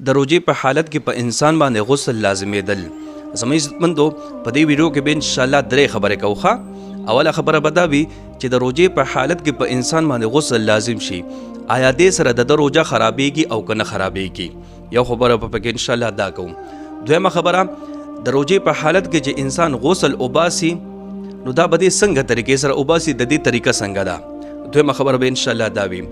د روجې په حالت کې په انسان باندې غسل لازمېدل. زما عزتمندو په دې ویډیو کې به انشاءالله درې خبرې کوو. اوله خبره به دا وي چې د روجې په حالت کې په انسان باندې غسل لازم شي، آیا دې سره د روجه خرابېږي او که نه خرابېږي؟ یو خبره به پکې انشاءالله دا کوم. دویمه خبره، د روجې په حالت کې چې انسان غسل وباسي نو دا به دې څنګه طریقې سره وباسي، د دې طریقه څنګه ده؟ دویمه خبره به انشاءالله دا وي.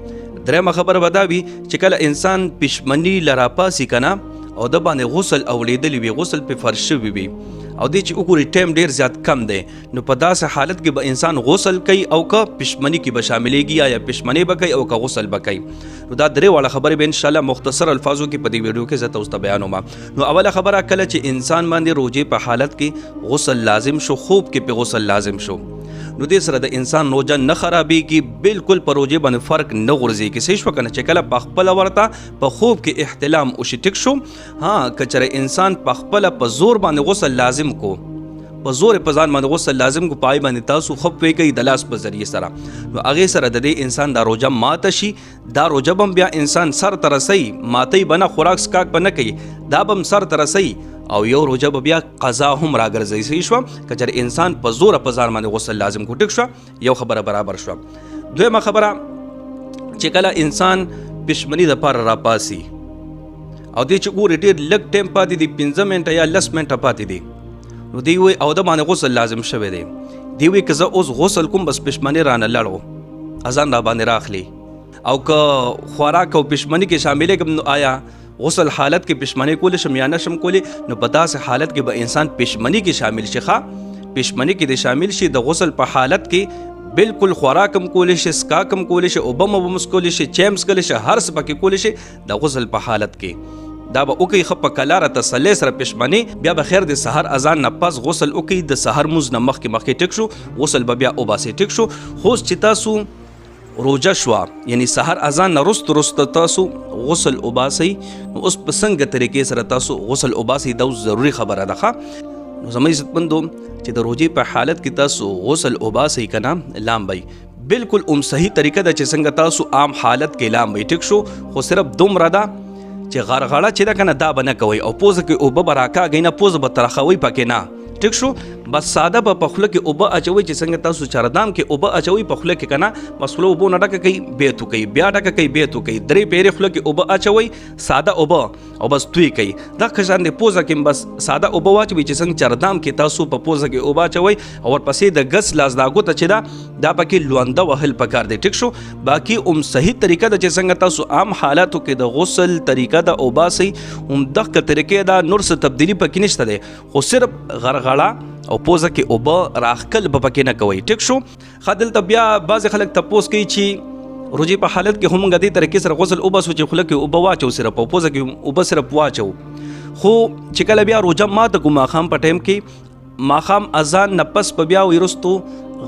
دریمه خبره به دا وي چې کله انسان پښمني لراپاسي کنه او د باندې غسل اولیدلی وي، غسل په فرض شوی وي او دې چې وګوري ټایم ډیر زیات کم دی، نو په داسې حالت کې به انسان غسل کوي او که پښمني کې به شاملېږي، یا پښمني به کوي او که غسل به کوي. نو دا درې واړه خبرې به انشاءالله مختصر الفاظو کې په دې ویډیو کې زه تاسو ته بیانوم. نو اوله خبره، کله چې انسان باندې روجې په حالت کې غسل لازم شو، خوب کې په غسل لازم شو، نو دې سره د انسان روجه نه خرابېږي، بالکل په روجې باندې فرق نه غورځېږي. صحیح شوه که نه؟ چې کله په خپله ورته په خوب کې احتلام وشي ټیک شو. که چېرې انسان په خپله په زور باندې غسل لازم کو، په زور په ځان باندې غسل لازم کو، پای باندې تاسو خپ پوی کوي د لاس په ذریعه سره، نو هغې سره د دې انسان دا روجه ماته شي. دا روجه به بیا انسان سر ته رسوي، ماتوي به نه، خوراک سکاک به نه کوي، دا به سر ته رسوي او یو روجه به بیا قضا هم راګرځي. صحیح شوه که چېرې انسان په زوره په ځان باندې غسل لازم کو ټیک شوه، یو خبره برابر شوه. دویمه خبره، چې کله انسان پښمني دپاره راپاسي او دې چې ګوري ډېر لږ ټایم پاتې دی، 15 منټه یا 10 منټه پاتې دی، نو دی وایي او د باندې غسل لازم شوی دی، دی وایي که زه اوس غسل کوم بس پښمني رانه لړو، اذان را باندې راخلي، او که خوراک او پښمني کې شاملې کړم نو آیا غسل حالت کې پښمني کولی شم یا نشم کولی؟ نو په داسې حالت کې به انسان پښمني کې شامل شي. پښمني کې د شامل شي، د غسل په حالت کې بالکل خوراک هم کولی شي، سکاک هم کولی شي، اوبه هم کولی شي، چای هم څښلی شي، هر څه پکې کولی شي د غسل په حالت کې. دا به وکړي ښه په کلاره تسلۍ سره پښمني، بیا به خیر د سحر اذان نه پس غسل وکړي، د سحر مونځ نه مخکې ټیک شو، غسل به بیا وباسي ټیک شو. خو چې تاسو روجه شوه، یعنی سحر اذان نه رسته تاسو غسل وباسئ، نو اوس په څنګه طریقې سره تاسو غسل وباسئ دا ضروري خبره ده. نو زما عزتمندو چې د روجې په حالت کې تاسو غسل وباسئ که نه، لامبئ، بالکل صحیح طریقه ده چې څنګه تاسو عام حالت کې لامبئ ټیک شو. خو صرف دومره ده چې غرغړه چې ده که نه دا به نه کوئ، او پوزه کې اوبه به راکاږئ نه، پوزه به ترخوئ پکې نه ټیک شو. بس ساده به په خوله کې اوبه اچوئ، چې څنګه تاسو چردام کې اوبه اچوئ په خوله کې که نه، بس خوله اوبو نه ډکه کوئ، بیا توکئ، بیا ډکه کوئ، بیا توکئ، 3 پیرې خوله کې اوبه اچوئ، ساده اوبه، او بس توی کوئ. دا کشان د پوزه کې بس ساده اوبه واچوئ، چې څنګه چردام کې تاسو په پوزه کې اوبه اچوئ، او ورپسې د ګس لاس دا ګوته چې ده دا پکې لونده وهل پکار دی ټیک شو. باقي صحیح طریقه ده چې څنګه تاسو عام حالاتو کې د غسل طریقه ده اوباسئ، دغه طریقې ده، نور څه تبدیلي پکې نشته دی، خو صرف غرغړه او پوزه کې اوبه راخکل به پکې نه کوئ ټیک شو. دلته بیا بعضې خلک تپوس کوي چې روجې په حالت کې هم موږ دې طریقې سره غسل وباسو چې خوله کې اوبه واچو صرف، او پوزه کې اوبه صرف واچو. خو چې کله بیا روجه ماته کو ماښام په ټایم کې، ماښام اذان نه پس په بیا وروستو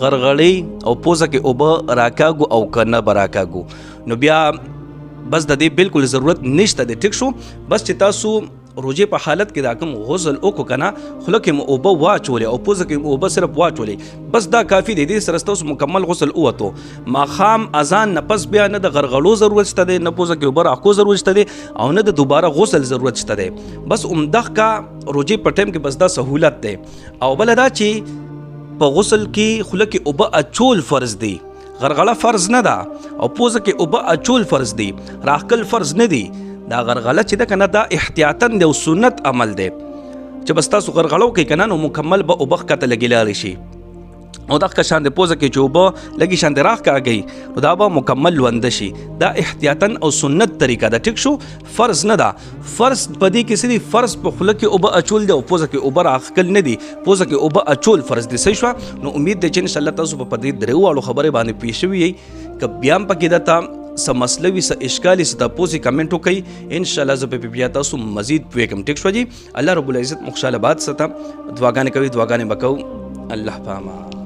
غرغړې او پوزه کې اوبه راکاږو او که نه به راکاږو، نو بیا بس د دې بالکل ضرورت نشته دی ټیک شو. بس چې تاسو روجې په حالت کې دا کوم غسل وکړو که نه، خوله کې مو اوبه واچولې او پوزه کې مو اوبه صرف واچولې، بس دا کافي دی، دې سره ستاسو مکمل غسل ووتو. ماښام اذان نه پس بیا نه د غرغړو ضرورت شته دی، نه پوزه کې اوبه راښکو ضرورت شته دی، او نه د دوباره غسل ضرورت شته دی. بس عمدغه کا روجې په ټایم کې بس دا سهولت دی. او بله دا چې په غسل کې خوله کې اوبه اچول فرض دی، غرغړه فرض نه ده، او پوزه کې اوبه اچول فرض دی، راښکل فرض نه دی. دا غرغله چې ده که نه دا احتیاطاً دی او سنت عمل دی، چې بس تاسو غرغړه وکئ که نه، نو مکمل به اوبه ښکته لګې لاړې شي، او دغه شان د پوزه کې چې اوبه لږې شان د راښکاږئ، نو دا به مکمل لونده شي. دا احتیاطاً او سنت طریقه ده ټیک شو، فرض نه ده. فرض په دې کې څه دي؟ فرض په خوله کې اوبه اچول دی او پوزه کې اوبه راښکل نه دي، پوزه کې اوبه اچول فرض دی. صحیح شوه؟ نو امید دی چې انشاءالله تاسو په دې درې واړو خبرې باندې پوه شوي یئ. که بیا هم پکې درته څه مسله وي، څه اشکال وي، څه تپوس وي، کمنټ وکړئ، انشاءالله زه به بیا تاسو مزید پوه کړم ټیک شوه جي. الله رب العزت مو خوشحاله باد ساته، دعاګانې کوئ، دعاګانې به کوو. الله په امان.